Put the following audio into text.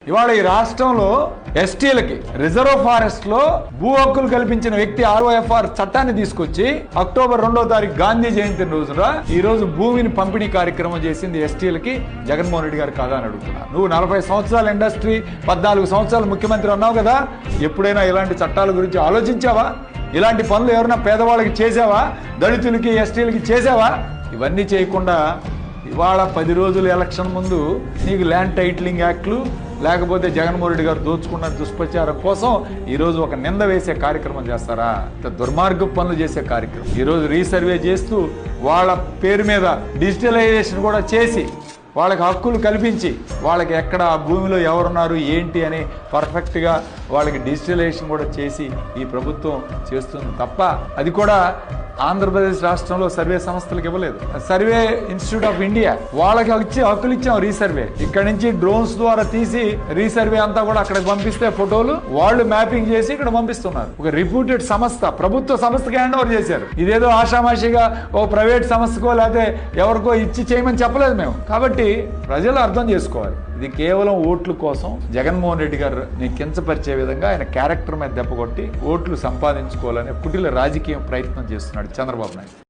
ఇవాళ ఈ రాష్ట్రంలో ఎస్టీలకి రిజర్వ్ ఫారెస్ట్ లో భూ హక్కులు కల్పించిన వ్యక్తి ROFR చట్టాన్ని తీసుకొచ్చి అక్టోబర్ 2వ తారీఖు గాంధీ జయంతి రోజున ఈ రోజు భూమిని పంపిణీ కార్యక్రమం చేసింది ఎస్టీలకి జగన్మోహన్ రెడ్డి గారు కాదా అని అడుగుతున్నా. నువ్వు 40 సంవత్సరాల ఇండస్ట్రీ 14 సంవత్సరాలు ముఖ్యమంత్రి అన్నావు కదా, ఎప్పుడైనా ఇలాంటి చట్టాల గురించి ఆలోచించావా? ఇలాంటి పనులు ఎవరైనా పేదవాళ్ళకి చేసావా? దళితులకి ఎస్టీలకి చేసావా? ఇవన్నీ చేయకుండా ఇవాళ 10 రోజులు ఎలక్షన్ ముందు నీకు ల్యాండ్ టైటిలింగ్ యాక్ట్లు లేకపోతే జగన్మోహన్ రెడ్డి గారు దోచుకున్న దుష్ప్రచారం కోసం ఈరోజు ఒక నింద వేసే కార్యక్రమం చేస్తారా? దుర్మార్గ పనులు చేసే కార్యక్రమం. ఈరోజు రీసర్వే చేస్తూ వాళ్ళ పేరు మీద డిజిటలైజేషన్ కూడా చేసి వాళ్ళకి హక్కులు కల్పించి వాళ్ళకి ఎక్కడ ఆ భూమిలో ఎవరున్నారు ఏంటి అని పర్ఫెక్ట్గా వాళ్ళకి డిజిటలైజేషన్ కూడా చేసి ఈ ప్రభుత్వం చేస్తుంది తప్ప అది కూడా ఆంధ్రప్రదేశ్ రాష్ట్రంలో సర్వే సంస్థలకు ఇవ్వలేదు. సర్వే ఇన్స్టిట్యూట్ ఆఫ్ ఇండియా వాళ్ళకి హక్కులు ఇచ్చాం రీసర్వే. ఇక్కడ నుంచి డ్రోన్స్ ద్వారా తీసి రీసర్వే అంతా కూడా అక్కడికి పంపిస్తే ఫోటోలు వాళ్ళు మ్యాపింగ్ చేసి ఇక్కడ పంపిస్తున్నారు. ఒక రిప్యూటెడ్ సంస్థ ప్రభుత్వ సంస్థకి హ్యాండ్ ఓవర్ చేశారు. ఇదేదో ఆషామాషిగా ఓ ప్రైవేట్ సంస్థకో లేకపోతే ఎవరికో ఇచ్చి చేయమని చెప్పలేదు మేము. కాబట్టి ప్రజలు అర్థం చేసుకోవాలి, ఇది కేవలం ఓట్ల కోసం జగన్మోహన్ రెడ్డి గారిని కించపరిచే విధంగా ఆయన క్యారెక్టర్ మీద దెబ్బకొట్టి ఓట్లు సంపాదించుకోవాలనే కుటిల రాజకీయ ప్రయత్నం చేస్తున్నాడు చంద్రబాబు నాయుడు.